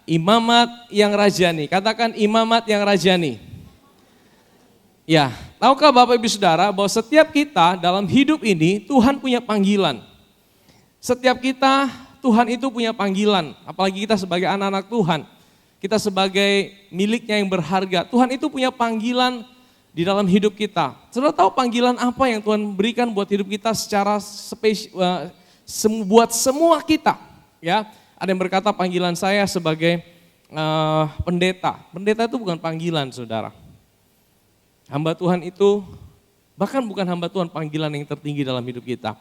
Imamat yang rajani. Katakan imamat yang rajani. Ya, tahukah Bapak Ibu Saudara bahwa setiap kita dalam hidup ini Tuhan punya panggilan. Setiap kita Tuhan itu punya panggilan, apalagi kita sebagai anak-anak Tuhan. Kita sebagai miliknya yang berharga. Tuhan itu punya panggilan di dalam hidup kita. Saudara tahu panggilan apa yang Tuhan berikan buat hidup kita secara spesial, buat semua kita. Ya, ada yang berkata panggilan saya sebagai pendeta. Pendeta itu bukan panggilan, saudara. Hamba Tuhan itu bahkan bukan hamba Tuhan panggilan yang tertinggi dalam hidup kita.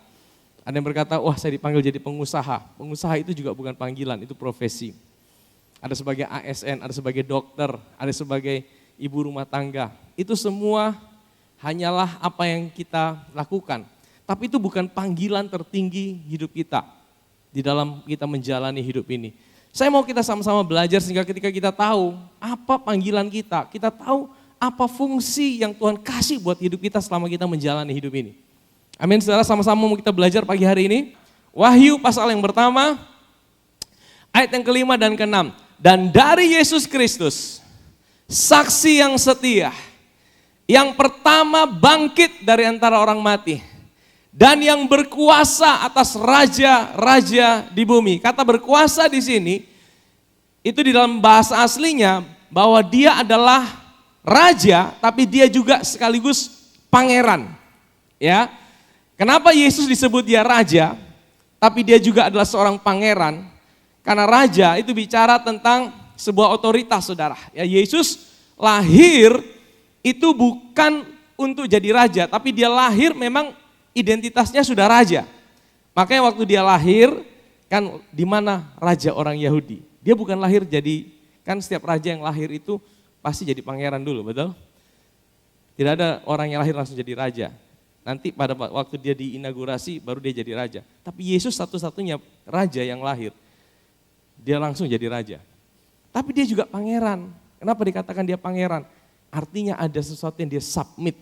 Ada yang berkata, wah saya dipanggil jadi pengusaha. Pengusaha itu juga bukan panggilan, itu profesi. Ada sebagai ASN, ada sebagai dokter, ada sebagai ibu rumah tangga. Itu semua hanyalah apa yang kita lakukan. Tapi itu bukan panggilan tertinggi hidup kita. Di dalam kita menjalani hidup ini. Saya mau kita sama-sama belajar sehingga ketika kita tahu apa panggilan kita tahu apa fungsi yang Tuhan kasih buat hidup kita selama kita menjalani hidup ini. Amin, saudara, sama-sama mau kita belajar pagi hari ini. Wahyu pasal yang pertama, ayat yang kelima dan keenam. Dan dari Yesus Kristus, saksi yang setia, yang pertama bangkit dari antara orang mati, dan yang berkuasa atas raja-raja di bumi. Kata berkuasa di sini, itu di dalam bahasa aslinya bahwa dia adalah raja, tapi dia juga sekaligus pangeran. Ya, kenapa Yesus disebut dia raja, tapi dia juga adalah seorang pangeran? Karena raja itu bicara tentang sebuah otoritas, saudara. Ya, Yesus lahir itu bukan untuk jadi raja, tapi dia lahir memang identitasnya sudah raja. Makanya waktu dia lahir, kan di mana raja orang Yahudi. Dia bukan lahir jadi, kan setiap raja yang lahir itu pasti jadi pangeran dulu, betul? Tidak ada orang yang lahir langsung jadi raja. Nanti pada waktu dia diinaugurasi baru dia jadi raja. Tapi Yesus satu-satunya raja yang lahir. Dia langsung jadi raja. Tapi dia juga pangeran. Kenapa dikatakan dia pangeran? Artinya ada sesuatu yang dia submit.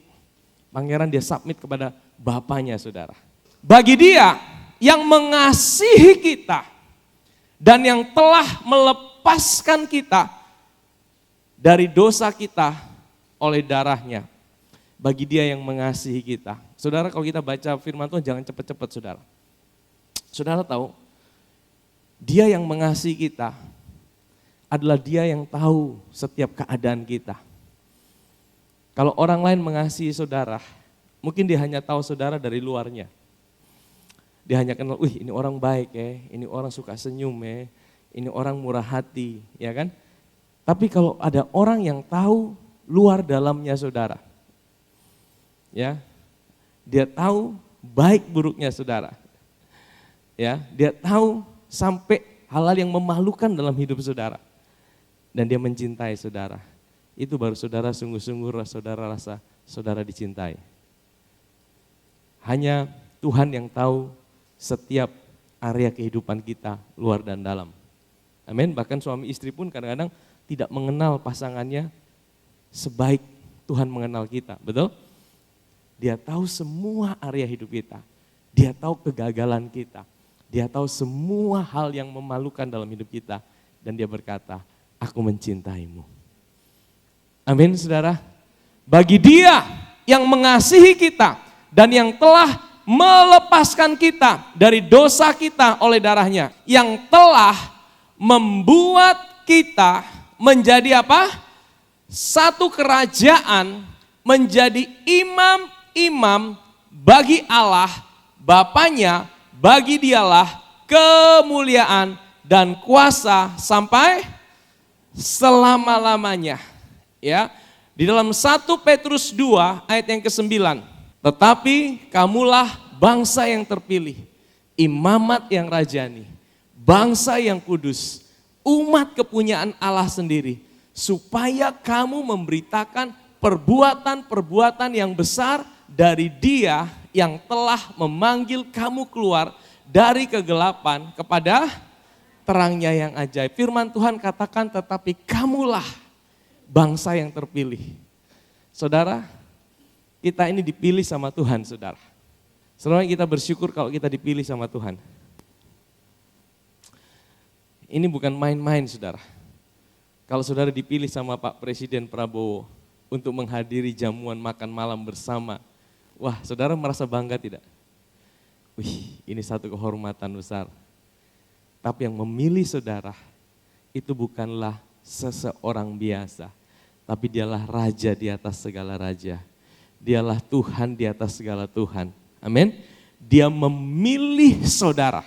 Pangeran dia submit kepada Bapaknya, saudara. Bagi dia yang mengasihi kita dan yang telah melepaskan kita dari dosa kita oleh darahnya. Bagi dia yang mengasihi kita. Saudara, kalau kita baca firman Tuhan jangan cepat-cepat, saudara. Saudara tahu, dia yang mengasihi kita adalah dia yang tahu setiap keadaan kita. Kalau orang lain mengasihi saudara, mungkin dia hanya tahu saudara dari luarnya. Dia hanya kenal, wih ini orang baik ya, ini orang suka senyum ya, ini orang murah hati, ya kan? Tapi kalau ada orang yang tahu luar dalamnya saudara, ya, dia tahu baik buruknya saudara, ya, dia tahu sampai hal-hal yang memalukan dalam hidup saudara, dan dia mencintai saudara. Itu baru saudara sungguh-sungguh saudara rasa saudara dicintai. Hanya Tuhan yang tahu setiap area kehidupan kita, luar dan dalam. Amin. Bahkan suami istri pun kadang-kadang tidak mengenal pasangannya sebaik Tuhan mengenal kita, betul? Dia tahu semua area hidup kita. Dia tahu kegagalan kita. Dia tahu semua hal yang memalukan dalam hidup kita. Dan dia berkata, aku mencintaimu. Amin, saudara. Bagi dia yang mengasihi kita dan yang telah melepaskan kita dari dosa kita oleh darahnya, yang telah membuat kita menjadi apa? Satu kerajaan, menjadi imam-imam bagi Allah Bapanya. Bagi dialah kemuliaan dan kuasa sampai selama-lamanya. Ya, di dalam 1 Petrus 2 ayat yang ke-9. Tetapi kamulah bangsa yang terpilih, imamat yang rajani, bangsa yang kudus, umat kepunyaan Allah sendiri, supaya kamu memberitakan perbuatan-perbuatan yang besar dari Dia yang telah memanggil kamu keluar dari kegelapan kepada terangnya yang ajaib. Firman Tuhan katakan, tetapi kamulah bangsa yang terpilih. Saudara, kita ini dipilih sama Tuhan, saudara. Selalu kita bersyukur kalau kita dipilih sama Tuhan. Ini bukan main-main, saudara. Kalau saudara dipilih sama Pak Presiden Prabowo untuk menghadiri jamuan makan malam bersama, wah saudara merasa bangga tidak? Wih, ini satu kehormatan besar. Tapi yang memilih saudara itu bukanlah seseorang biasa, tapi dialah raja di atas segala raja. Dialah Tuhan di atas segala Tuhan. Amin. Dia memilih saudara.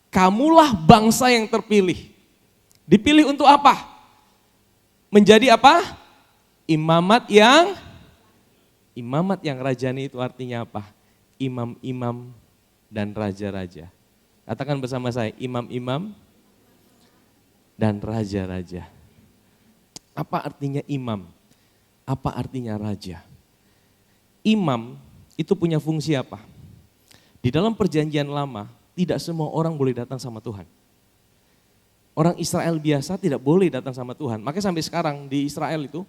Kamulah bangsa yang terpilih. Dipilih untuk apa? Menjadi apa? Imamat yang rajani itu artinya apa? Imam-imam dan raja-raja. Katakan bersama saya, imam-imam dan raja-raja. Apa artinya imam? Apa artinya raja? Imam itu punya fungsi apa? Di dalam perjanjian lama, tidak semua orang boleh datang sama Tuhan. Orang Israel biasa tidak boleh datang sama Tuhan. Makanya sampai sekarang di Israel itu,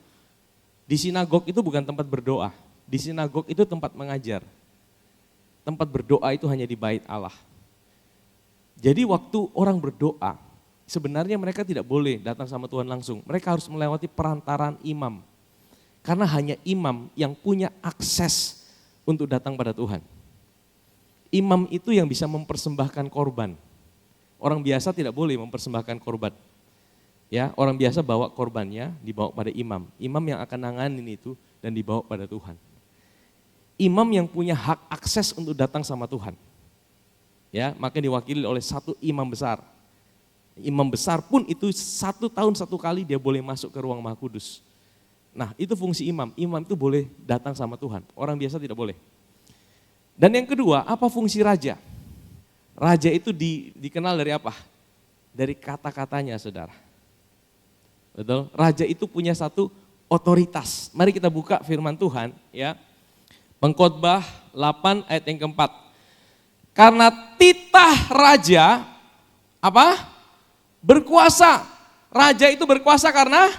di sinagog itu bukan tempat berdoa. Di sinagog itu tempat mengajar. Tempat berdoa itu hanya di bait Allah. Jadi waktu orang berdoa, sebenarnya mereka tidak boleh datang sama Tuhan langsung. Mereka harus melewati perantaraan imam. Karena hanya imam yang punya akses untuk datang pada Tuhan. Imam itu yang bisa mempersembahkan korban. Orang biasa tidak boleh mempersembahkan korban. Ya, orang biasa bawa korbannya dibawa pada imam. Imam yang akan nanganin itu dan dibawa pada Tuhan. Imam yang punya hak akses untuk datang sama Tuhan. Ya, maka diwakili oleh satu imam besar. Imam besar pun itu 1 tahun 1 kali dia boleh masuk ke ruang Maha Kudus. Nah, itu fungsi imam. Imam itu boleh datang sama Tuhan. Orang biasa tidak boleh. Dan yang kedua, apa fungsi raja? Raja itu dikenal dari apa? Dari kata-katanya, saudara. Betul? Raja itu punya satu otoritas. Mari kita buka firman Tuhan, ya. Pengkhotbah 8 ayat yang keempat. Karena titah raja, apa? Berkuasa. Raja itu berkuasa karena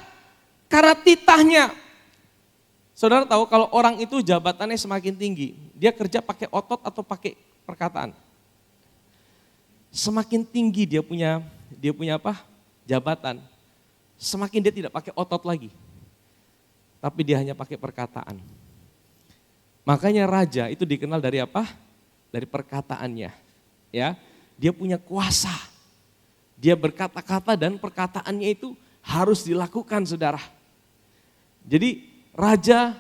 titahnya. Saudara tahu kalau orang itu jabatannya semakin tinggi, dia kerja pakai otot atau pakai perkataan? Semakin tinggi dia punya apa? Jabatan. Semakin dia tidak pakai otot lagi. Tapi dia hanya pakai perkataan. Makanya raja itu dikenal dari apa? Dari perkataannya. Ya, dia punya kuasa. Dia berkata-kata dan perkataannya itu harus dilakukan, saudara. Jadi raja,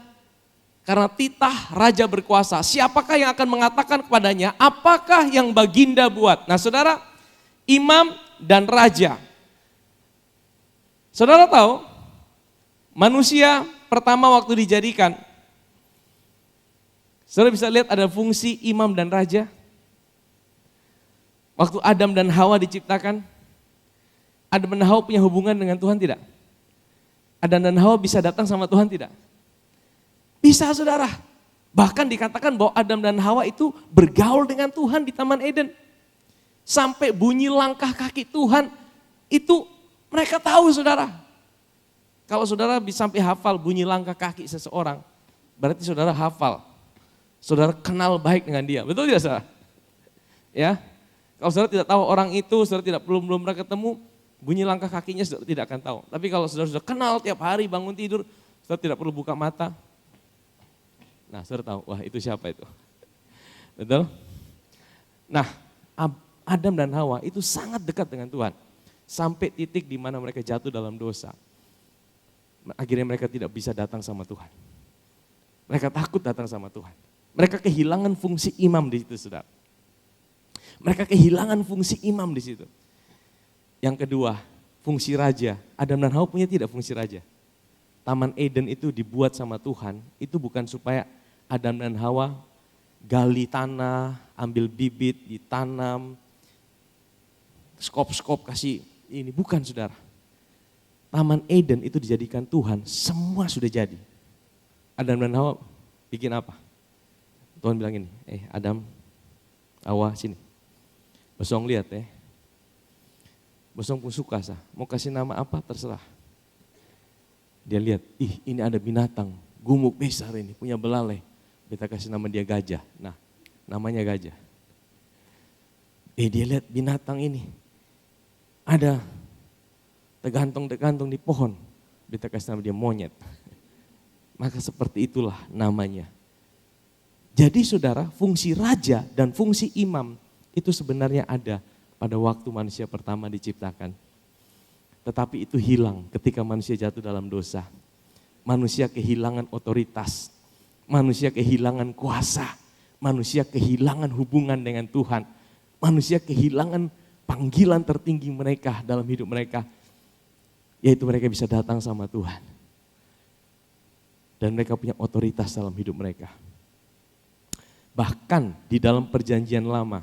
karena titah raja berkuasa, siapakah yang akan mengatakan kepadanya, apakah yang baginda buat? Nah saudara, imam dan raja. Saudara tahu, manusia pertama waktu dijadikan, saudara bisa lihat ada fungsi imam dan raja. Waktu Adam dan Hawa diciptakan, Adam dan Hawa punya hubungan dengan Tuhan tidak? Adam dan Hawa bisa datang sama Tuhan tidak? Bisa, saudara. Bahkan dikatakan bahwa Adam dan Hawa itu bergaul dengan Tuhan di Taman Eden. Sampai bunyi langkah kaki Tuhan itu mereka tahu, saudara. Kalau saudara bisa sampai hafal bunyi langkah kaki seseorang, berarti saudara hafal. Saudara kenal baik dengan dia. Betul tidak, saudara? Ya. Kalau saudara tidak tahu orang itu, saudara tidak belum pernah ketemu, bunyi langkah kakinya saudara tidak akan tahu. Tapi kalau saudara sudah kenal tiap hari bangun tidur, saudara tidak perlu buka mata. Nah, saudara tahu, wah itu siapa itu? Betul? Nah, Adam dan Hawa itu sangat dekat dengan Tuhan. Sampai titik di mana mereka jatuh dalam dosa. Akhirnya mereka tidak bisa datang sama Tuhan. Mereka takut datang sama Tuhan. Mereka kehilangan fungsi imam di situ, saudara. Mereka kehilangan fungsi imam di situ. Yang kedua, fungsi raja. Adam dan Hawa punya tidak fungsi raja? Taman Eden itu dibuat sama Tuhan, itu bukan supaya Adam dan Hawa gali tanah, ambil bibit, ditanam, skop-skop kasih ini. Bukan, saudara. Taman Eden itu dijadikan Tuhan, semua sudah jadi. Adam dan Hawa bikin apa? Tuhan bilang ini, Adam, Hawa sini. Bosong lihat Bosong pun suka sah, mau kasih nama apa terserah. Dia lihat, ini ada binatang, gumuk besar ini, punya belalai. Kita kasih nama dia gajah. Nah, namanya gajah. Dia lihat binatang ini. Ada tergantung di pohon. Beta kasih nama dia monyet. Maka seperti itulah namanya. Jadi saudara, fungsi raja dan fungsi imam itu sebenarnya ada pada waktu manusia pertama diciptakan. Tetapi itu hilang ketika manusia jatuh dalam dosa. Manusia kehilangan otoritas, manusia kehilangan kuasa, manusia kehilangan hubungan dengan Tuhan. Manusia kehilangan panggilan tertinggi mereka dalam hidup mereka, yaitu mereka bisa datang sama Tuhan. Dan mereka punya otoritas dalam hidup mereka. Bahkan di dalam perjanjian lama,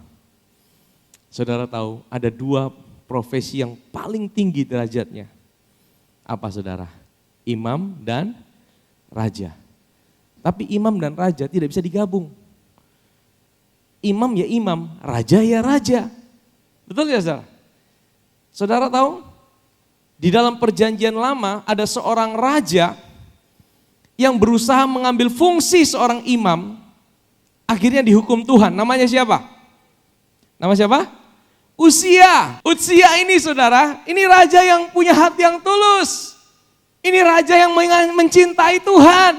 saudara tahu ada dua profesi yang paling tinggi derajatnya. Apa saudara? Imam dan raja. Tapi imam dan raja tidak bisa digabung. Imam ya imam, raja ya raja. Betul ya saudara? Saudara tahu? Di dalam perjanjian lama ada seorang raja yang berusaha mengambil fungsi seorang imam, akhirnya dihukum Tuhan. Namanya siapa? Nama siapa? Uzia. Uzia ini saudara, ini raja yang punya hati yang tulus. Ini raja yang mencintai Tuhan.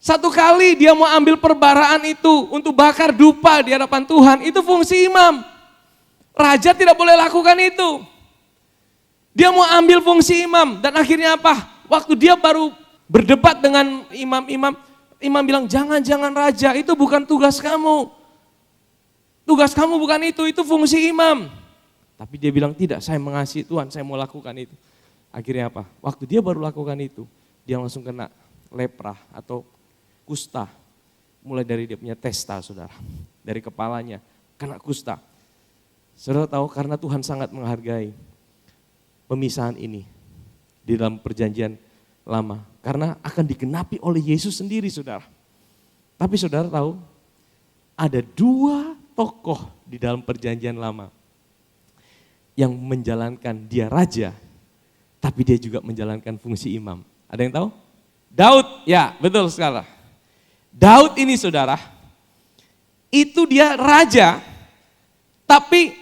Satu kali dia mau ambil perbaraan itu untuk bakar dupa di hadapan Tuhan, itu fungsi imam. Raja tidak boleh lakukan itu. Dia mau ambil fungsi imam dan akhirnya apa? Waktu dia baru berdebat dengan imam bilang jangan raja, itu bukan tugas kamu. Tugas kamu bukan itu fungsi imam. Tapi dia bilang tidak, saya mengasihi Tuhan, saya mau lakukan itu. Akhirnya apa? Waktu dia baru lakukan itu, dia langsung kena lepra atau kusta. Mulai dari dia punya testa saudara, dari kepalanya kena kusta. Saudara tahu karena Tuhan sangat menghargai pemisahan ini di dalam perjanjian lama. Karena akan digenapi oleh Yesus sendiri saudara. Tapi saudara tahu ada dua tokoh di dalam perjanjian lama yang menjalankan, dia raja, tapi dia juga menjalankan fungsi imam. Ada yang tahu? Daud, ya betul sekali. Daud ini saudara, itu dia raja, tapi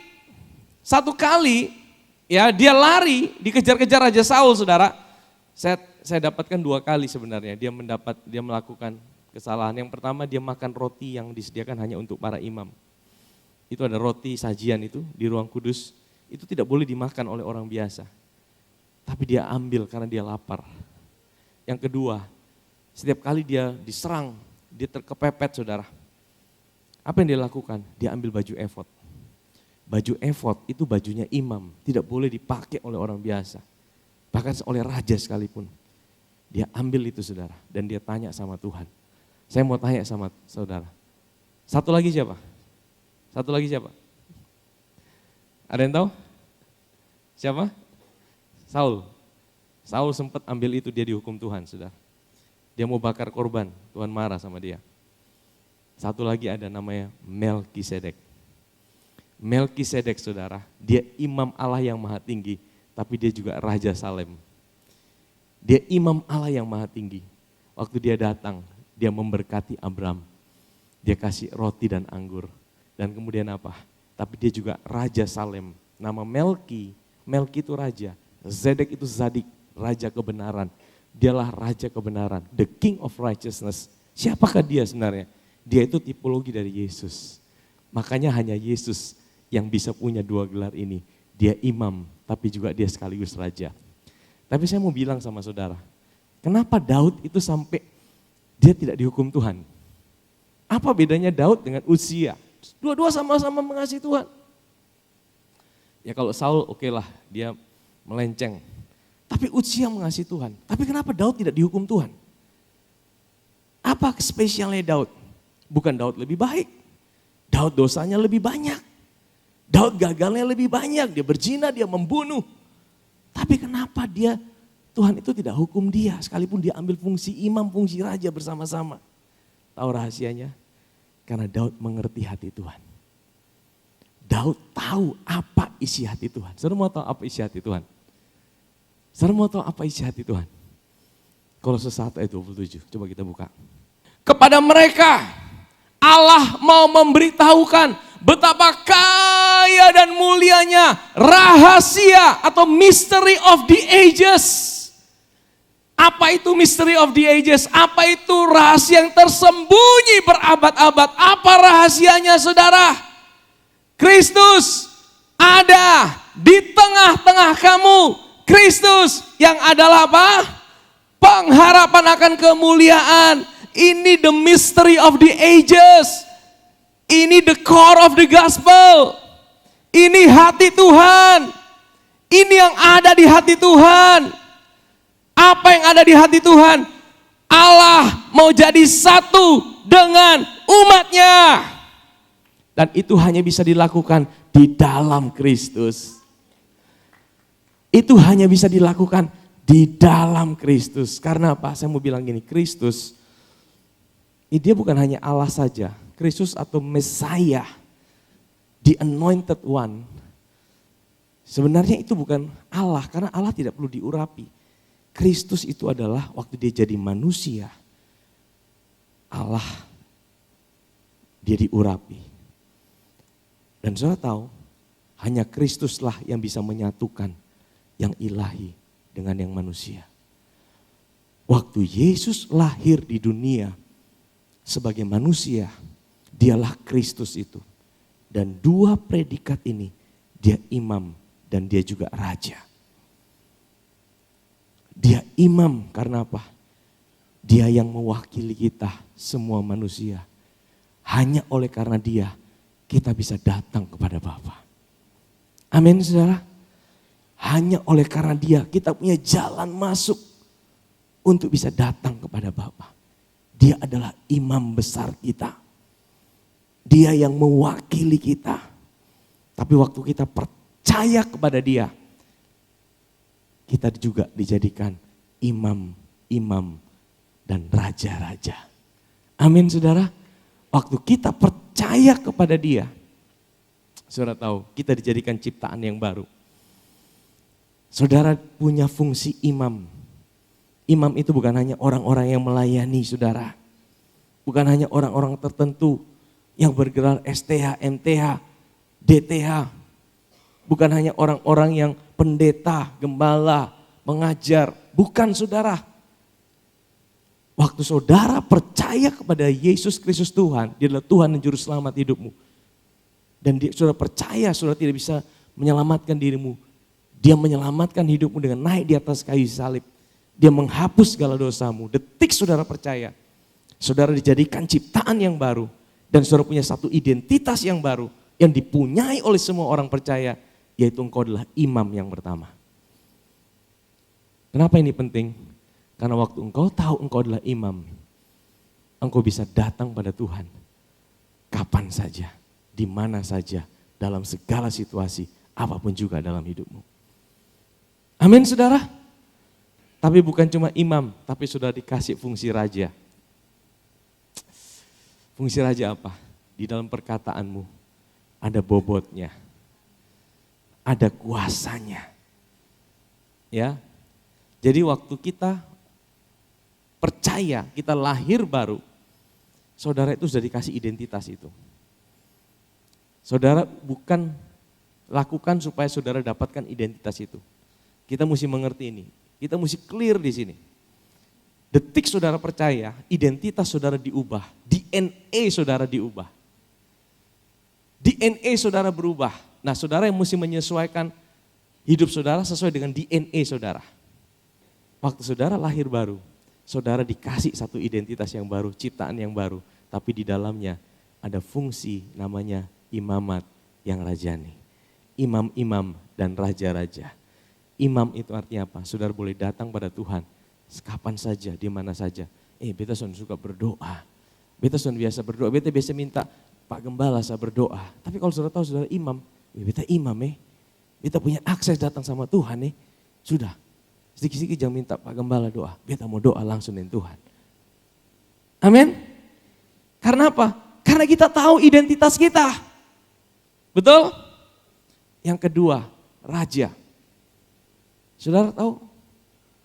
satu kali ya dia lari, dikejar-kejar Raja Saul saudara. Saya dapatkan dua kali sebenarnya, dia melakukan kesalahan. Yang pertama dia makan roti yang disediakan hanya untuk para imam. Itu ada roti sajian itu di ruang kudus, itu tidak boleh dimakan oleh orang biasa. Tapi dia ambil karena dia lapar. Yang kedua, setiap kali dia diserang, dia terkepepet saudara. Apa yang dia lakukan? Dia ambil baju efod. Baju efod itu bajunya imam, tidak boleh dipakai oleh orang biasa. Bahkan oleh raja sekalipun. Dia ambil itu saudara, dan dia tanya sama Tuhan. Saya mau tanya sama saudara. Satu lagi siapa? Ada yang tahu? Siapa? Saul sempat ambil itu, dia dihukum Tuhan, saudara. Dia mau bakar korban, Tuhan marah sama dia. Satu lagi ada namanya Melkisedek. Melkisedek saudara, dia imam Allah yang maha tinggi, tapi dia juga Raja Salem. Dia imam Allah yang maha tinggi. Waktu dia datang, dia memberkati Abram. Dia kasih roti dan anggur. Dan kemudian apa? Tapi dia juga Raja Salem. Nama Melki itu raja. Zedek itu Zadik, raja kebenaran. Dialah raja kebenaran, the king of righteousness. Siapakah dia sebenarnya? Dia itu tipologi dari Yesus. Makanya hanya Yesus yang bisa punya dua gelar ini. Dia imam, tapi juga dia sekaligus raja. Tapi saya mau bilang sama saudara, kenapa Daud itu sampai dia tidak dihukum Tuhan? Apa bedanya Daud dengan Uzia? Dua-dua sama-sama mengasihi Tuhan. Ya kalau Saul oke lah, dia melenceng. Tapi Uzia mengasihi Tuhan. Tapi kenapa Daud tidak dihukum Tuhan? Apa spesialnya Daud? Bukan Daud lebih baik. Daud dosanya lebih banyak. Daud gagalnya lebih banyak. Dia berzina, dia membunuh. Tapi kenapa Tuhan itu tidak hukum dia? Sekalipun dia ambil fungsi imam, fungsi raja bersama-sama. Tahu rahasianya? Karena Daud mengerti hati Tuhan. Daud tahu apa isi hati Tuhan. Saudara mau tahu apa isi hati Tuhan? Saudara mau tahu apa isi hati Tuhan? Kolose 1 ayat 27, coba kita buka. Kepada mereka Allah mau memberitahukan betapa kaya dan mulianya rahasia atau mystery of the ages. Apa itu mystery of the ages? Apa itu rahasia yang tersembunyi berabad-abad? Apa rahasianya saudara? Kristus ada di tengah-tengah kamu. Kristus yang adalah apa? Pengharapan akan kemuliaan. Ini the mystery of the ages. Ini the core of the gospel. Ini hati Tuhan. Ini yang ada di hati Tuhan. Apa yang ada di hati Tuhan? Allah mau jadi satu dengan umatnya. Dan itu hanya bisa dilakukan di dalam Kristus. Itu hanya bisa dilakukan di dalam Kristus. Karena apa? Saya mau bilang gini, Kristus, dia bukan hanya Allah saja. Kristus atau Messiah, the anointed one. Sebenarnya itu bukan Allah, karena Allah tidak perlu diurapi. Kristus itu adalah waktu dia jadi manusia, Allah, dia diurapi. Dan saudara tahu, hanya Kristuslah yang bisa menyatukan yang ilahi dengan yang manusia. Waktu Yesus lahir di dunia sebagai manusia, dialah Kristus itu. Dan dua predikat ini, dia imam dan dia juga raja. Dia imam karena apa? Dia yang mewakili kita semua manusia. Hanya oleh karena dia, kita bisa datang kepada Bapa. Amin saudara. Hanya oleh karena dia, kita punya jalan masuk untuk bisa datang kepada Bapa. Dia adalah imam besar kita. Dia yang mewakili kita. Tapi waktu kita percaya kepada dia, kita juga dijadikan imam-imam dan raja-raja. Amin saudara. Waktu kita percaya kepada dia, saudara tahu kita dijadikan ciptaan yang baru. Saudara punya fungsi imam. Imam itu bukan hanya orang-orang yang melayani saudara. Bukan hanya orang-orang tertentu yang bergelar STH, MTH, DTH. Bukan hanya orang-orang yang pendeta, gembala, mengajar. Bukan saudara. Waktu saudara percaya kepada Yesus Kristus Tuhan, dia adalah Tuhan dan Juru Selamat hidupmu. Dan saudara percaya saudara tidak bisa menyelamatkan dirimu. Dia menyelamatkan hidupmu dengan naik di atas kayu salib. Dia menghapus segala dosamu. Detik saudara percaya, saudara dijadikan ciptaan yang baru. Dan saudara punya satu identitas yang baru yang dipunyai oleh semua orang percaya, yaitu engkau adalah imam yang pertama. Kenapa ini penting? Karena waktu engkau tahu engkau adalah imam, engkau bisa datang pada Tuhan kapan saja, di mana saja, dalam segala situasi, apapun juga dalam hidupmu. Amin saudara. Tapi bukan cuma imam, tapi sudah dikasih fungsi raja. Fungsi raja apa? Di dalam perkataanmu ada bobotnya, ada kuasanya. Ya. Jadi waktu kita percaya, kita lahir baru, saudara itu sudah dikasih identitas itu. Saudara bukan lakukan supaya saudara dapatkan identitas itu. Kita mesti mengerti ini, kita mesti clear di sini. Detik saudara percaya, identitas saudara diubah, DNA saudara diubah. DNA saudara berubah. Nah saudara yang mesti menyesuaikan hidup saudara sesuai dengan DNA saudara. Waktu saudara lahir baru, saudara dikasih satu identitas yang baru, ciptaan yang baru. Tapi di dalamnya ada fungsi namanya imamat yang rajani. Imam-imam dan raja-raja. Imam itu artinya apa? Saudara boleh datang pada Tuhan kapan saja, di mana saja. Beta suka berdoa. Beta biasa berdoa, beta biasa minta Pak Gembala saya berdoa. Tapi kalau saudara tahu saudara imam, beta imam beta punya akses datang sama Tuhan Sudah, sedikit-sedikit jangan minta Pak Gembala doa. Beta mau doa langsung dengan Tuhan. Amin. Karena apa? Karena kita tahu identitas kita. Betul? Yang kedua, raja. Saudara tahu?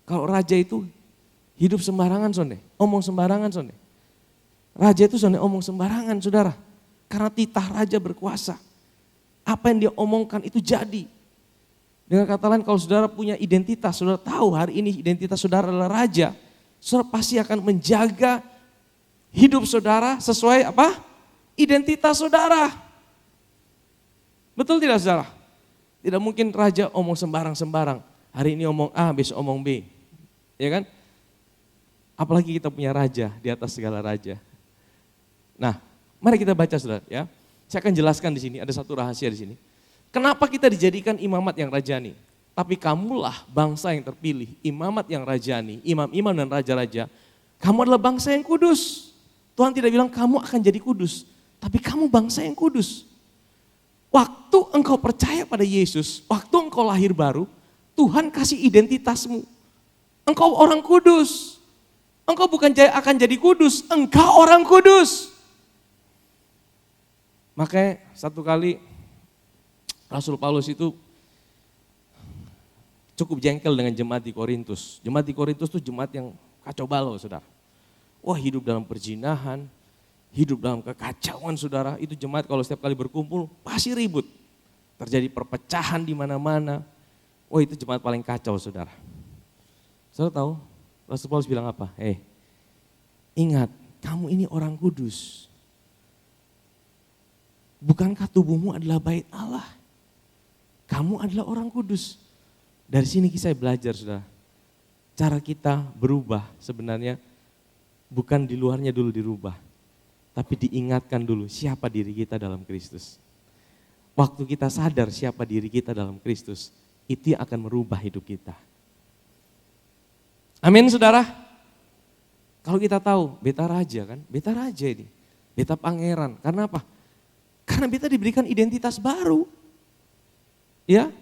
Kalau raja itu hidup sembarangan sonde, omong sembarangan sonde. Raja itu sonde omong sembarangan saudara. Karena titah raja berkuasa. Apa yang dia omongkan itu jadi. Dengan kata lain, kalau saudara punya identitas, saudara tahu hari ini identitas saudara adalah raja, saudara pasti akan menjaga hidup saudara sesuai apa? Identitas saudara. Betul tidak saudara? Tidak mungkin raja omong sembarang-sembarang. Hari ini omong A, besok omong B. Ya kan? Apalagi kita punya raja di atas segala raja. Nah, mari kita baca saudara ya. Saya akan jelaskan di sini, ada satu rahasia di sini. Kenapa kita dijadikan imamat yang rajani? Tapi kamulah bangsa yang terpilih, imamat yang rajani, imam-imam dan raja-raja. Kamu adalah bangsa yang kudus. Tuhan tidak bilang kamu akan jadi kudus, tapi kamu bangsa yang kudus. Waktu engkau percaya pada Yesus, waktu engkau lahir baru, Tuhan kasih identitasmu. Engkau orang kudus. Engkau bukan akan jadi kudus, engkau orang kudus. Makanya satu kali Rasul Paulus itu cukup jengkel dengan jemaat di Korintus. Jemaat di Korintus itu jemaat yang kacau balau, saudara. Wah, hidup dalam perzinahan, hidup dalam kekacauan, saudara. Itu jemaat kalau setiap kali berkumpul pasti ribut. Terjadi perpecahan di mana-mana. Wah, itu jemaat paling kacau, saudara. Saudara tahu Rasul Paulus bilang apa? Ingat, kamu ini orang kudus. Bukankah tubuhmu adalah bait Allah? Kamu adalah orang kudus. Dari sini saya belajar, saudara. Cara kita berubah sebenarnya bukan di luarnya dulu dirubah. Tapi diingatkan dulu siapa diri kita dalam Kristus. Waktu kita sadar siapa diri kita dalam Kristus, itu yang akan merubah hidup kita. Amin, saudara. Kalau kita tahu, beta raja kan, beta raja ini, beta pangeran. Karena apa? Karena beta diberikan identitas baru. Ya,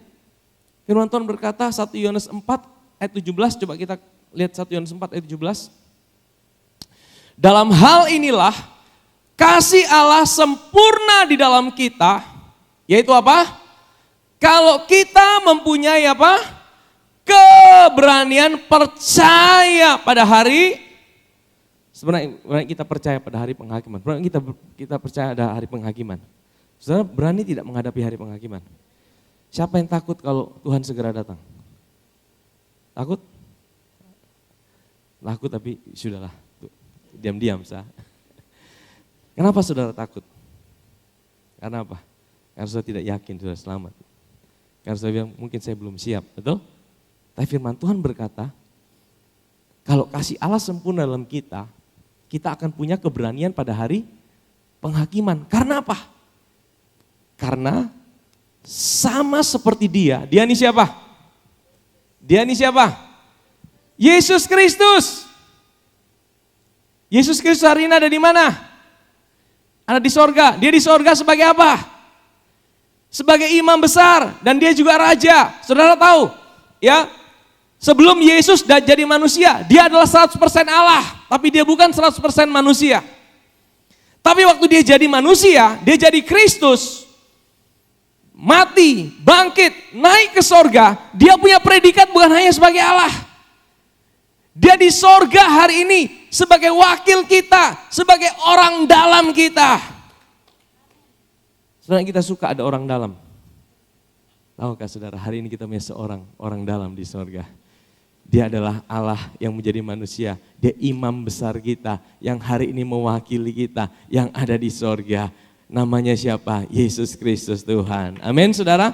firman Tuhan berkata 1 Yohanes 4 ayat 17, coba kita lihat 1 Yohanes 4 ayat 17. Dalam hal inilah kasih Allah sempurna di dalam kita, yaitu apa? Kalau kita mempunyai apa? Keberanian percaya pada hari, sebenarnya kita percaya pada hari penghakiman, kita percaya ada hari penghakiman. Saudara berani tidak menghadapi hari penghakiman? Siapa yang takut kalau Tuhan segera datang? Takut? Takut tapi sudahlah, diam-diam sah. Kenapa saudara takut? Karena apa? Karena saudara tidak yakin sudah selamat. Karena saudara bilang mungkin saya belum siap, betul? Tapi firman Tuhan berkata, kalau kasih Allah sempurna dalam kita, kita akan punya keberanian pada hari penghakiman. Karena apa? Karena sama seperti dia ini siapa? Dia ini siapa? Yesus Kristus. Yesus Kristus hari ini ada di mana? Ada di sorga. Dia di sorga sebagai apa? Sebagai imam besar dan dia juga raja. Saudara tahu ya, sebelum Yesus jadi manusia, dia adalah 100% Allah, tapi dia bukan 100% manusia. Tapi waktu dia jadi manusia, dia jadi Kristus, mati, bangkit, naik ke sorga, dia punya predikat bukan hanya sebagai Allah. Dia di sorga hari ini sebagai wakil kita, sebagai orang dalam kita. Saudara, kita suka ada orang dalam. Tahukah saudara, hari ini kita punya seorang orang dalam di sorga. Dia adalah Allah yang menjadi manusia. Dia imam besar kita yang hari ini mewakili kita yang ada di sorga. Namanya siapa? Yesus Kristus Tuhan. Amin, saudara.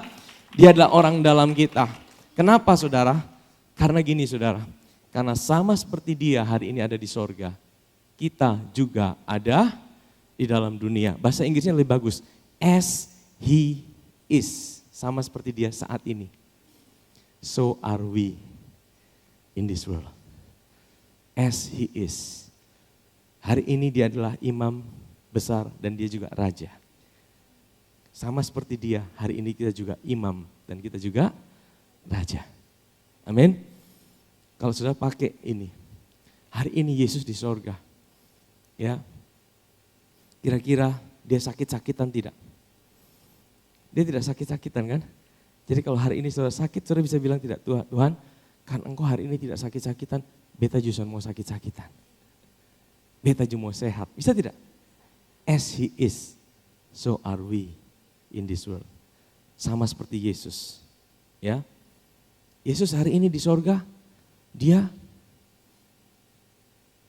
Dia adalah orang dalam kita. Kenapa, saudara? Karena gini, saudara. Karena sama seperti dia hari ini ada di sorga, kita juga ada di dalam dunia. Bahasa Inggrisnya lebih bagus. As he is. Sama seperti dia saat ini. So are we in this world. As he is. Hari ini dia adalah imam besar dan dia juga raja. Sama seperti dia, hari ini kita juga imam dan kita juga raja. Amin. Kalau sudah pakai ini, hari ini Yesus di sorga, ya, kira-kira dia sakit-sakitan tidak? Dia tidak sakit-sakitan kan? Jadi kalau hari ini saudara sakit, saudara bisa bilang tidak, Tuhan, kan engkau hari ini tidak sakit-sakitan, beta justru mau sakit-sakitan. Beta juga mau sehat, bisa tidak? As he is, so are we in this world. Sama seperti Yesus, ya. Yesus hari ini di sorga, dia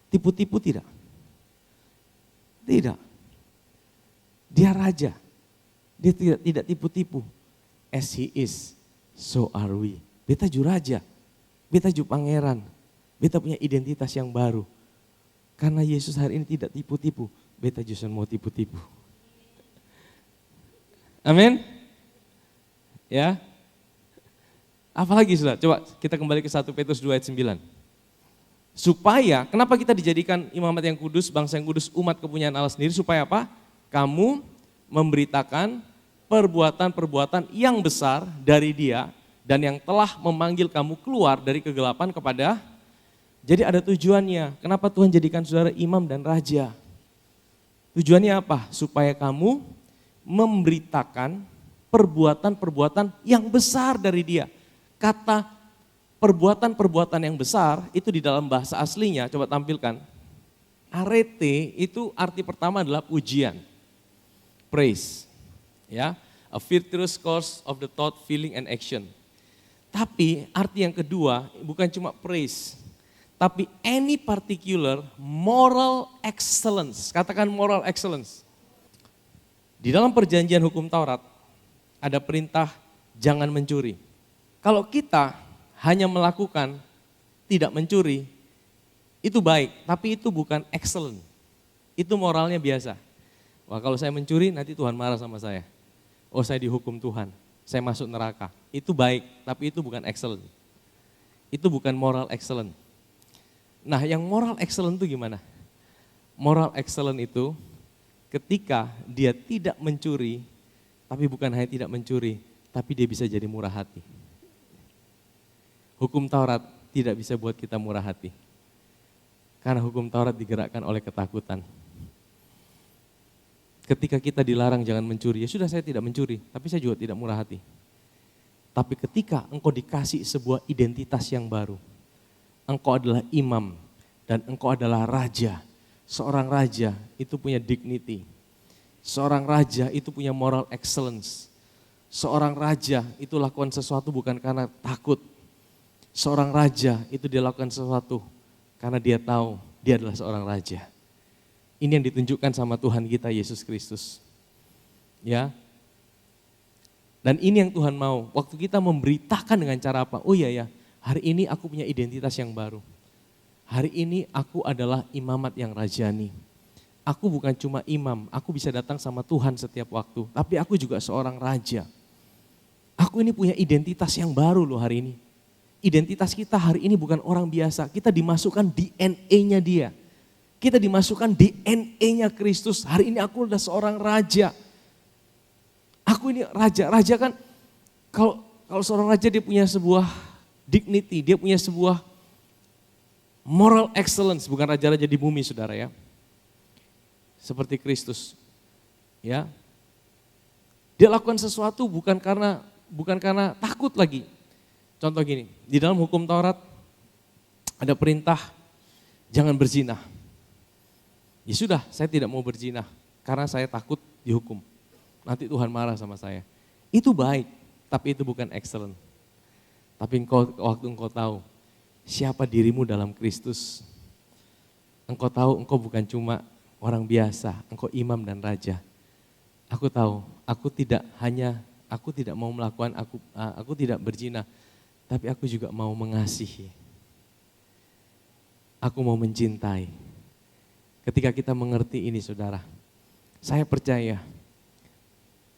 tipu-tipu tidak? Tidak. Dia raja. Dia tidak tipu-tipu. As he is, so are we. Beta ju raja, beta ju pangeran, beta punya identitas yang baru. Karena Yesus hari ini tidak tipu-tipu, beta justru mau tipu-tipu. Amin. Ya. Apalagi sudah, coba kita kembali ke 1 Petrus 2 ayat 9. Supaya, kenapa kita dijadikan imamat yang kudus, bangsa yang kudus, umat kepunyaan Allah sendiri, supaya apa? Kamu memberitakan perbuatan-perbuatan yang besar dari Dia dan yang telah memanggil kamu keluar dari kegelapan kepada. Jadi ada tujuannya. Kenapa Tuhan jadikan saudara imam dan raja? Tujuannya apa? Supaya kamu memberitakan perbuatan-perbuatan yang besar dari Dia. Kata perbuatan-perbuatan yang besar itu di dalam bahasa aslinya, coba tampilkan. Arete itu arti pertama adalah pujian. Praise. Ya, a virtuous course of the thought, feeling and action. Tapi arti yang kedua bukan cuma praise, tapi any particular moral excellence. Katakan moral excellence. Di dalam perjanjian hukum Taurat ada perintah jangan mencuri. Kalau kita hanya melakukan tidak mencuri, itu baik, tapi itu bukan excellent. Itu moralnya biasa. Wah, kalau saya mencuri nanti Tuhan marah sama saya. Oh, saya dihukum Tuhan, saya masuk neraka. Itu baik, tapi itu bukan excellent. Itu bukan moral excellent. Nah, yang moral excellent itu gimana? Moral excellent itu ketika dia tidak mencuri, tapi bukan hanya tidak mencuri, tapi dia bisa jadi murah hati. Hukum Taurat tidak bisa buat kita murah hati. Karena hukum Taurat digerakkan oleh ketakutan. Ketika kita dilarang jangan mencuri, ya sudah saya tidak mencuri, tapi saya juga tidak murah hati. Tapi ketika engkau dikasih sebuah identitas yang baru, engkau adalah imam dan engkau adalah raja. Seorang raja itu punya dignity. Seorang raja itu punya moral excellence. Seorang raja itu lakukan sesuatu bukan karena takut. Seorang raja itu dia lakukan sesuatu karena dia tahu dia adalah seorang raja. Ini yang ditunjukkan sama Tuhan kita Yesus Kristus. Ya. Dan ini yang Tuhan mau. Waktu kita memberitakan dengan cara apa? Oh iya ya, hari ini aku punya identitas yang baru. Hari ini aku adalah imamat yang rajani. Aku bukan cuma imam, aku bisa datang sama Tuhan setiap waktu. Tapi aku juga seorang raja. Aku ini punya identitas yang baru loh hari ini. Identitas kita hari ini bukan orang biasa. Kita dimasukkan DNA-nya Dia. Kita dimasukkan DNA-nya Kristus. Hari ini aku udah seorang raja. Aku ini raja. Raja kan kalau seorang raja dia punya sebuah dignity, dia punya sebuah moral excellence, bukan raja-raja di bumi Saudara ya. Seperti Kristus. Ya. Dia lakukan sesuatu bukan karena takut lagi. Contoh gini, di dalam hukum Taurat ada perintah jangan berzina. Ya sudah, saya tidak mau berzina karena saya takut dihukum. Nanti Tuhan marah sama saya. Itu baik, tapi itu bukan excellent. Tapi waktu engkau tahu siapa dirimu dalam Kristus. Engkau tahu engkau bukan cuma orang biasa, engkau imam dan raja. Aku tahu, aku tidak mau melakukan, aku tidak berzina, tapi aku juga mau mengasihi. Aku mau mencintai. Ketika kita mengerti ini Saudara, saya percaya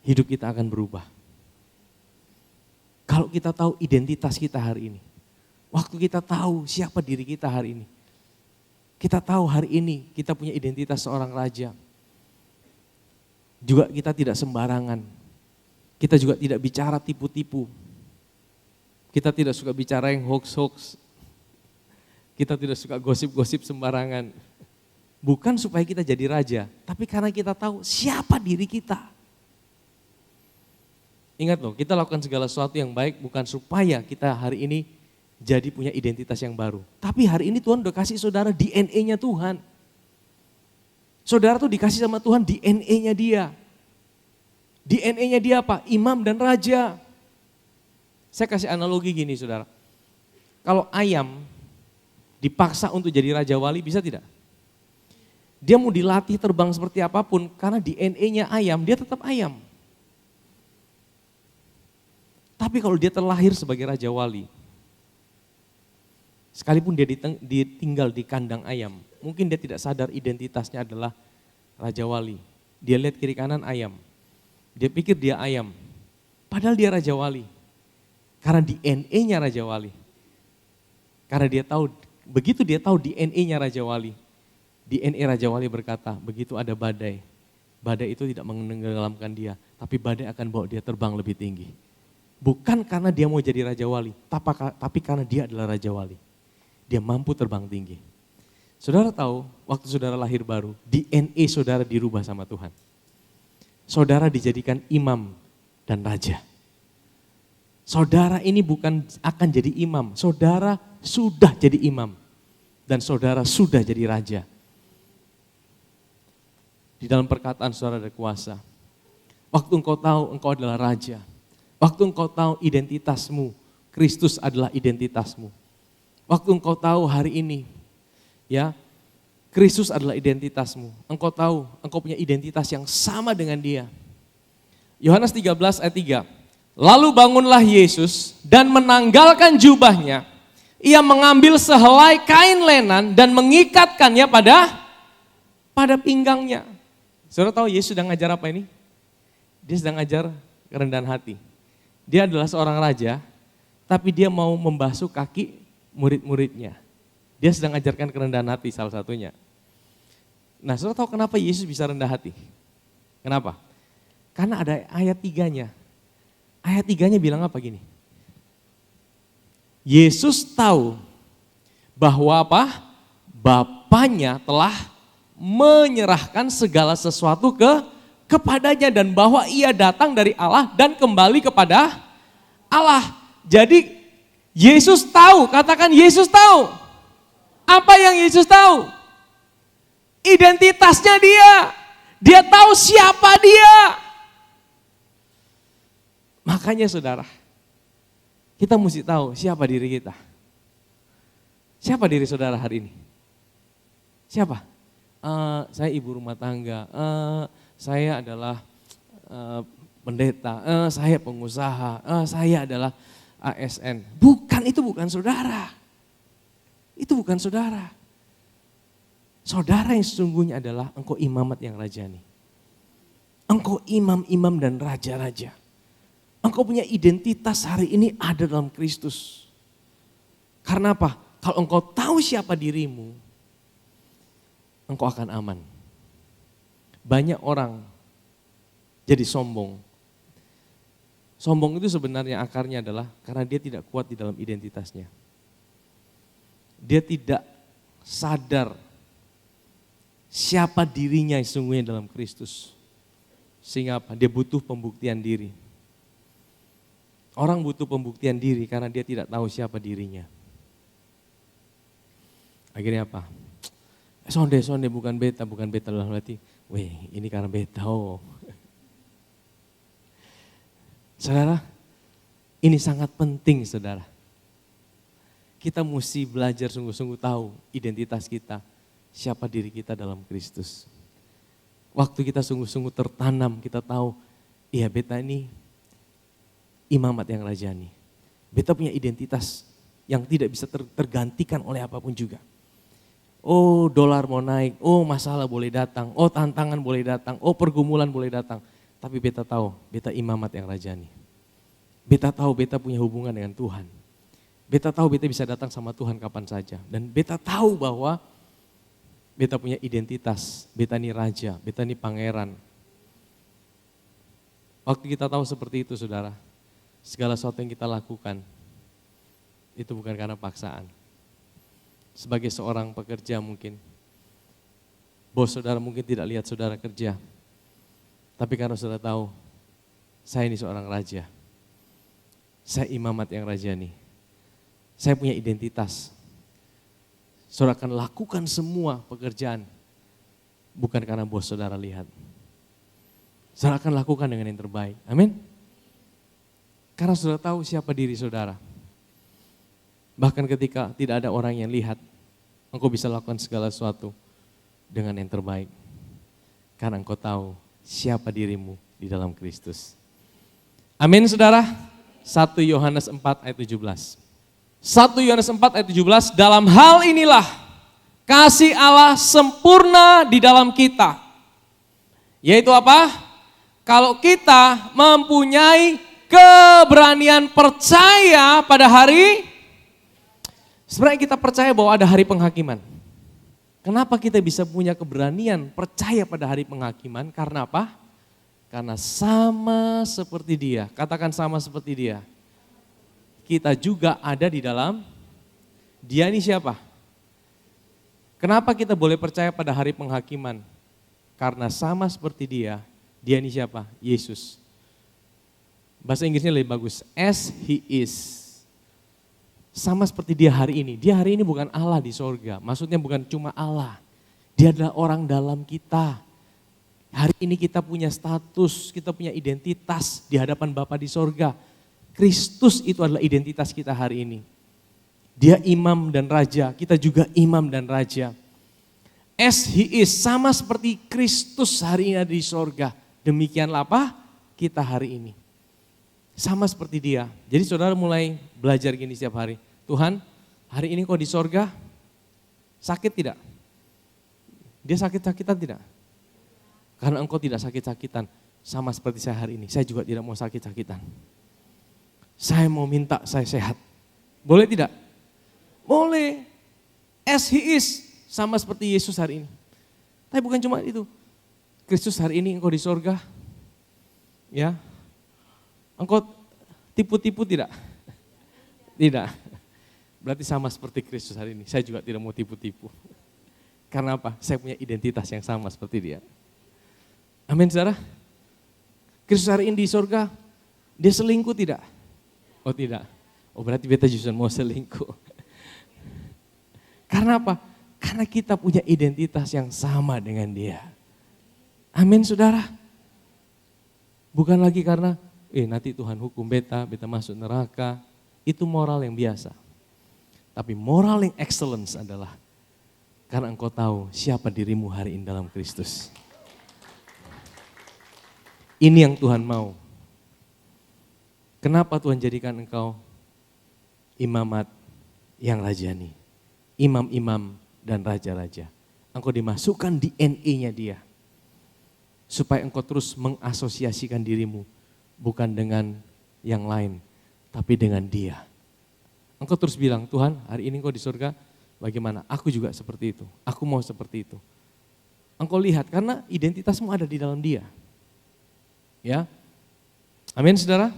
hidup kita akan berubah. Kalau kita tahu identitas kita hari ini, waktu kita tahu siapa diri kita hari ini, kita tahu hari ini kita punya identitas seorang raja, juga kita tidak sembarangan, kita juga tidak bicara tipu-tipu, kita tidak suka bicara yang hoax-hoax, kita tidak suka gosip-gosip sembarangan. Bukan supaya kita jadi raja, tapi karena kita tahu siapa diri kita. Ingat loh, kita lakukan segala sesuatu yang baik bukan supaya kita hari ini jadi punya identitas yang baru. Tapi hari ini Tuhan udah kasih saudara DNA-nya Tuhan. Saudara tuh dikasih sama Tuhan DNA-nya Dia. DNA-nya Dia apa? Imam dan raja. Saya kasih analogi gini saudara. Kalau ayam dipaksa untuk jadi raja wali, bisa tidak? Dia mau dilatih terbang seperti apapun, karena DNA-nya ayam, dia tetap ayam. Tapi kalau dia terlahir sebagai raja wali, sekalipun dia tinggal di kandang ayam, mungkin dia tidak sadar identitasnya adalah raja wali. Dia lihat kiri kanan ayam, dia pikir dia ayam, padahal dia raja wali. Karena DNA-nya raja wali. Karena dia tahu, begitu dia tahu DNA-nya raja wali, DNA raja wali berkata, begitu ada badai, badai itu tidak menenggelamkan dia, tapi badai akan bawa dia terbang lebih tinggi. Bukan karena dia mau jadi raja wali, tapi karena dia adalah raja wali. Dia mampu terbang tinggi. Saudara tahu, waktu saudara lahir baru, DNA saudara dirubah sama Tuhan. Saudara dijadikan imam dan raja. Saudara ini bukan akan jadi imam, saudara sudah jadi imam. Dan saudara sudah jadi raja. Di dalam perkataan saudara ada kuasa. Waktu engkau tahu engkau adalah raja. Waktu engkau tahu identitasmu, Kristus adalah identitasmu. Waktu engkau tahu hari ini, ya, Kristus adalah identitasmu. Engkau tahu, engkau punya identitas yang sama dengan Dia. Yohanes 13 ayat 3. Lalu bangunlah Yesus dan menanggalkan jubahnya. Ia mengambil sehelai kain lenan dan mengikatkannya pada pinggangnya. Saudara tahu Yesus sedang ngajar apa ini? Dia sedang ngajar kerendahan hati. Dia adalah seorang raja, tapi dia mau membasuh kaki murid-muridnya. Dia sedang ajarkan kerendahan hati salah satunya. Nah, saudara tahu kenapa Yesus bisa rendah hati? Kenapa? Karena ada ayat 3-nya. Ayat 3-nya bilang apa gini? Yesus tahu bahwa apa? Bapanya telah menyerahkan segala sesuatu kepadanya dan bahwa ia datang dari Allah dan kembali kepada Allah. Jadi Yesus tahu, katakan Yesus tahu. Apa yang Yesus tahu? Identitasnya dia. Dia tahu siapa dia. Makanya saudara, kita mesti tahu siapa diri kita. Siapa diri saudara hari ini? Siapa? Saya ibu rumah tangga, saya adalah pendeta, saya pengusaha, saya adalah ASN. Bukan, itu bukan saudara. Itu bukan saudara. Saudara yang sesungguhnya adalah engkau imamat yang rajani. Engkau imam-imam dan raja-raja. Engkau punya identitas hari ini ada dalam Kristus. Karena apa? Kalau engkau tahu siapa dirimu, engkau akan aman. Banyak orang jadi sombong. Sombong itu sebenarnya akarnya adalah karena dia tidak kuat di dalam identitasnya. Dia tidak sadar siapa dirinya yang sesungguhnya dalam Kristus. Sehingga apa? Dia butuh pembuktian diri. Orang butuh pembuktian diri karena dia tidak tahu siapa dirinya. Akhirnya apa? Sonde bukan beta dalam hati. Weh, ini karena beta. Oh. Saudara, ini sangat penting saudara. Kita mesti belajar sungguh-sungguh tahu identitas kita, siapa diri kita dalam Kristus. Waktu kita sungguh-sungguh tertanam, kita tahu, iya beta ini imamat yang rajani. Beta punya identitas yang tidak bisa tergantikan oleh apapun juga. Oh dolar mau naik, oh masalah boleh datang, oh tantangan boleh datang, oh pergumulan boleh datang. Tapi beta tahu, beta imamat yang rajani. Beta tahu beta punya hubungan dengan Tuhan. Beta tahu beta bisa datang sama Tuhan kapan saja. Dan beta tahu bahwa beta punya identitas, beta ini raja, beta ini pangeran. Waktu kita tahu seperti itu saudara, segala sesuatu yang kita lakukan, itu bukan karena paksaan. Sebagai seorang pekerja mungkin, bos saudara mungkin tidak lihat saudara kerja. Tapi karena saudara tahu, saya ini seorang raja. Saya imamat yang rajani. Saya punya identitas. Saudara akan lakukan semua pekerjaan. Bukan karena bos saudara lihat. Saudara akan lakukan dengan yang terbaik. Amin. Karena saudara tahu siapa diri saudara. Bahkan ketika tidak ada orang yang lihat, engkau bisa lakukan segala sesuatu dengan yang terbaik. Karena engkau tahu siapa dirimu di dalam Kristus. Amin saudara. 1 Yohanes 4 ayat 17. 1 Yohanes 4 ayat 17, dalam hal inilah kasih Allah sempurna di dalam kita. Yaitu apa? Kalau kita mempunyai keberanian percaya pada hari, sebenarnya kita percaya bahwa ada hari penghakiman. Kenapa kita bisa punya keberanian percaya pada hari penghakiman? Karena apa? Karena sama seperti dia, katakan sama seperti dia. Kita juga ada di dalam dia. Ini siapa? Kenapa kita boleh percaya pada hari penghakiman? Karena sama seperti dia ini siapa? Yesus. Bahasa Inggrisnya lebih bagus, as he is. Sama seperti dia hari ini. Dia hari ini bukan Allah di sorga, maksudnya bukan cuma Allah. Dia adalah orang dalam kita. Hari ini kita punya status, kita punya identitas di hadapan Bapa di sorga. Kristus itu adalah identitas kita hari ini. Dia imam dan raja, kita juga imam dan raja. As he is, sama seperti Kristus hari ini ada di sorga. Demikianlah apa? Kita hari ini. Sama seperti dia. Jadi saudara mulai belajar gini setiap hari. Tuhan, hari ini kau di sorga, sakit tidak? Dia sakit-sakitan tidak? Karena engkau tidak sakit-sakitan, sama seperti saya hari ini. Saya juga tidak mau sakit-sakitan. Saya mau minta saya sehat. Boleh tidak? Boleh. As he is, sama seperti Yesus hari ini. Tapi bukan cuma itu. Kristus hari ini engkau di sorga. Ya. Engkau tipu-tipu tidak? Tidak. Berarti sama seperti Kristus hari ini. Saya juga tidak mau tipu-tipu. Karena apa? Saya punya identitas yang sama seperti dia. Amin saudara. Kristus hari ini di sorga, dia selingkuh tidak? Oh tidak. Oh berarti beta justru mau selingkuh. Karena apa? Karena kita punya identitas yang sama dengan dia. Amin saudara. Bukan lagi karena nanti Tuhan hukum beta masuk neraka. Itu moral yang biasa. Tapi moral yang excellence adalah karena engkau tahu siapa dirimu hari ini dalam Kristus. Ini yang Tuhan mau. Kenapa Tuhan jadikan engkau imamat yang rajani? Imam-imam dan raja-raja. Engkau dimasukkan DNA-nya dia. Supaya engkau terus mengasosiasikan dirimu. Bukan dengan yang lain, tapi dengan dia. Engkau terus bilang, Tuhan hari ini engkau di surga, bagaimana? Aku juga seperti itu. Aku mau seperti itu. Engkau lihat, karena identitasmu ada di dalam dia. Ya, amin saudara.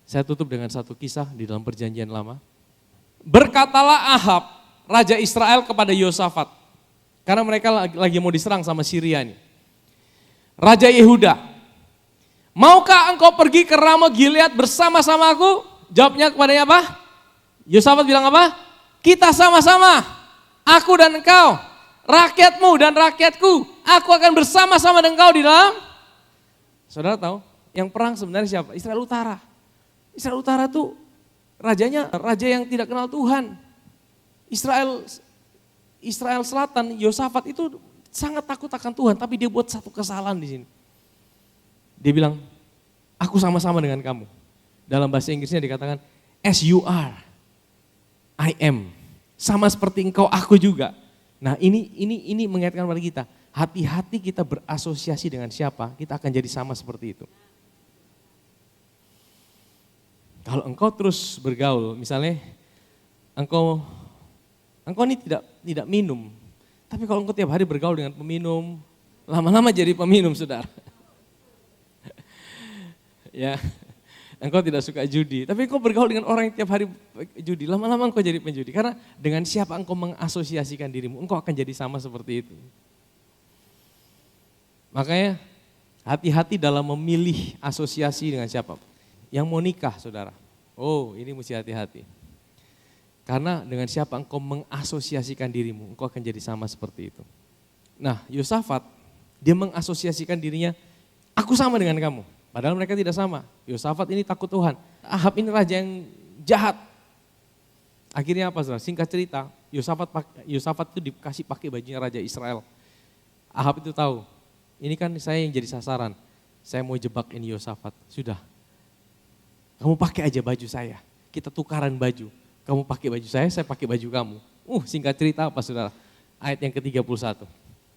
Saya tutup dengan satu kisah di dalam perjanjian lama. Berkatalah Ahab, raja Israel kepada Yosafat. Karena mereka lagi mau diserang sama Syria ini. Raja Yehuda, maukah engkau pergi ke Ramah Gilead bersama-sama aku? Jawabnya kepadanya apa? Yosafat bilang apa? Kita sama-sama, aku dan engkau, rakyatmu dan rakyatku, aku akan bersama-sama dengan engkau di dalam. Saudara tahu, yang perang sebenarnya siapa? Israel Utara. Israel Utara tuh rajanya raja yang tidak kenal Tuhan. Israel Selatan, Yosafat itu sangat takut akan Tuhan, tapi dia buat satu kesalahan di sini. Dia bilang, aku sama-sama dengan kamu. Dalam bahasa Inggrisnya dikatakan, as you are, I am. Sama seperti engkau, aku juga. Nah ini mengingatkan pada kita. Hati-hati kita berasosiasi dengan siapa, kita akan jadi sama seperti itu. Kalau engkau terus bergaul, misalnya engkau ini tidak minum, tapi kalau engkau tiap hari bergaul dengan peminum, lama-lama jadi peminum saudara. Ya, engkau tidak suka judi, tapi engkau bergaul dengan orang yang tiap hari judi, lama-lama engkau jadi penjudi. Karena dengan siapa engkau mengasosiasikan dirimu, engkau akan jadi sama seperti itu. Makanya hati-hati dalam memilih asosiasi dengan siapa. Yang mau nikah saudara, oh ini mesti hati-hati. Karena dengan siapa engkau mengasosiasikan dirimu, engkau akan jadi sama seperti itu. Nah Yosafat, dia mengasosiasikan dirinya, aku sama dengan kamu. Padahal mereka tidak sama. Yosafat ini takut Tuhan. Ahab ini raja yang jahat. Akhirnya apa saudara? Singkat cerita, Yosafat itu dikasih pakai bajunya Raja Israel. Ahab itu tahu, ini kan saya yang jadi sasaran. Saya mau jebak ini Yosafat. Sudah, kamu pakai aja baju saya. Kita tukaran baju. Kamu pakai baju saya pakai baju kamu. Singkat cerita apa saudara? Ayat yang ke-31.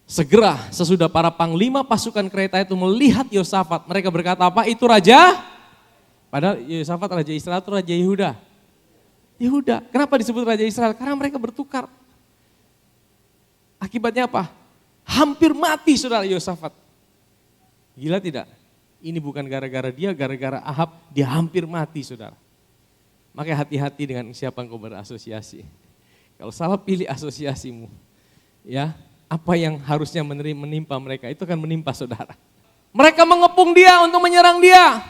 Segera sesudah para panglima pasukan kereta itu melihat Yosafat. Mereka berkata apa? Itu raja? Padahal Yosafat raja Israel itu raja Yehuda. Yehuda. Kenapa disebut raja Israel? Karena mereka bertukar. Akibatnya apa? Hampir mati saudara Yosafat. Gila tidak? Ini bukan gara-gara dia, gara-gara Ahab dia hampir mati saudara. Makanya hati-hati dengan siapa engkau berasosiasi. Kalau salah pilih asosiasimu, ya apa yang harusnya menimpa mereka itu akan menimpa saudara. Mereka mengepung dia untuk menyerang dia.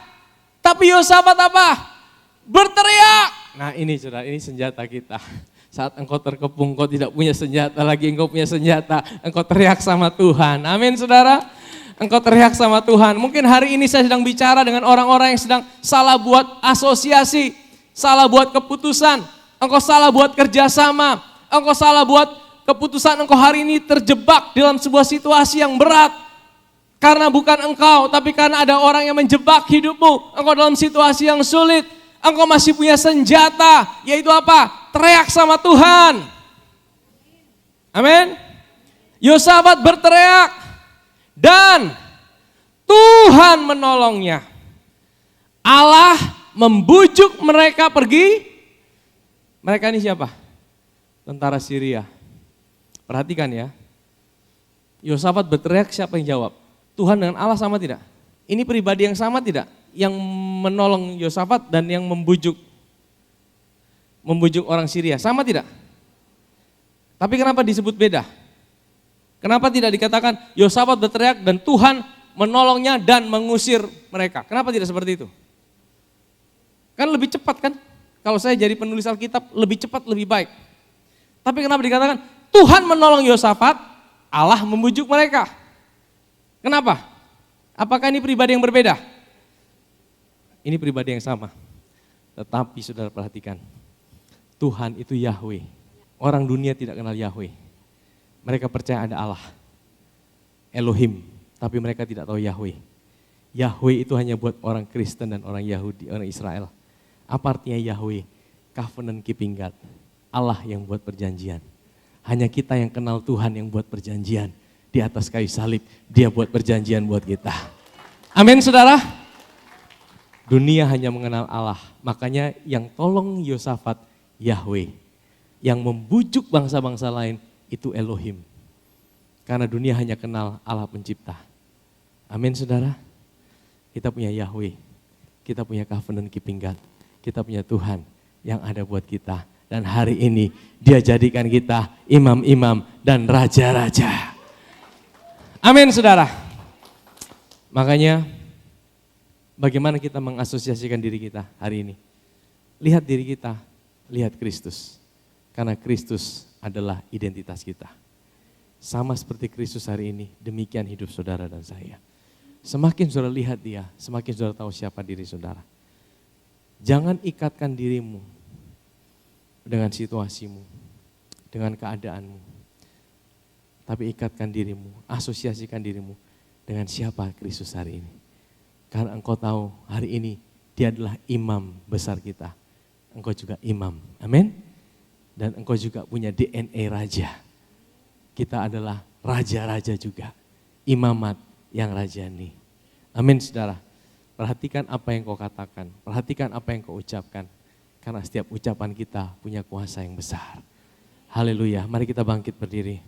Tapi Yosafat apa? Berteriak. Nah ini saudara, ini senjata kita. Saat engkau terkepung, engkau tidak punya senjata lagi, engkau punya senjata. Engkau teriak sama Tuhan. Amin saudara. Engkau teriak sama Tuhan. Mungkin hari ini saya sedang bicara dengan orang-orang yang sedang salah buat asosiasi. Salah buat keputusan, engkau salah buat kerjasama, engkau salah buat keputusan, engkau hari ini terjebak dalam sebuah situasi yang berat. Karena bukan engkau, tapi karena ada orang yang menjebak hidupmu, engkau dalam situasi yang sulit, engkau masih punya senjata, yaitu apa? Teriak sama Tuhan. Amin. Yosafat berteriak dan Tuhan menolongnya. Allah membujuk mereka pergi. Mereka ini siapa? Tentara Syria. Perhatikan ya. Yosafat berteriak, siapa yang jawab? Tuhan dengan Allah sama tidak? Ini pribadi yang sama tidak? Yang menolong Yosafat dan yang membujuk orang Syria, sama tidak? Tapi kenapa disebut beda? Kenapa tidak dikatakan Yosafat berteriak dan Tuhan menolongnya dan mengusir mereka? Kenapa tidak seperti itu? Kan lebih cepat kan? Kalau saya jadi penulis Alkitab lebih cepat lebih baik. Tapi kenapa dikatakan Tuhan menolong Yosafat, Allah membujuk mereka? Kenapa? Apakah ini pribadi yang berbeda? Ini pribadi yang sama. Tetapi saudara perhatikan, Tuhan itu Yahweh. Orang dunia tidak kenal Yahweh. Mereka percaya ada Allah, Elohim, tapi mereka tidak tahu Yahweh. Yahweh itu hanya buat orang Kristen dan orang Yahudi, orang Israel. Apa artinya Yahweh? Covenant keeping God. Allah yang buat perjanjian. Hanya kita yang kenal Tuhan yang buat perjanjian. Di atas kayu salib, dia buat perjanjian buat kita. Amin saudara. Dunia hanya mengenal Allah. Makanya yang tolong Yosafat, Yahweh. Yang membujuk bangsa-bangsa lain, itu Elohim. Karena dunia hanya kenal Allah pencipta. Amin saudara. Kita punya Yahweh. Kita punya covenant keeping God. Kita punya Tuhan yang ada buat kita. Dan hari ini dia jadikan kita imam-imam dan raja-raja. Amin saudara. Makanya bagaimana kita mengasosiasikan diri kita hari ini. Lihat diri kita, lihat Kristus. Karena Kristus adalah identitas kita. Sama seperti Kristus hari ini, demikian hidup saudara dan saya. Semakin saudara lihat dia, semakin saudara tahu siapa diri saudara. Jangan ikatkan dirimu dengan situasimu, dengan keadaanmu. Tapi ikatkan dirimu, asosiasikan dirimu dengan siapa Kristus hari ini. Karena engkau tahu hari ini dia adalah imam besar kita. Engkau juga imam, amin. Dan engkau juga punya DNA raja. Kita adalah raja-raja juga, imamat yang rajani. Amin saudara. Perhatikan apa yang kau katakan, perhatikan apa yang kau ucapkan. Karena setiap ucapan kita punya kuasa yang besar. Haleluya, mari kita bangkit berdiri.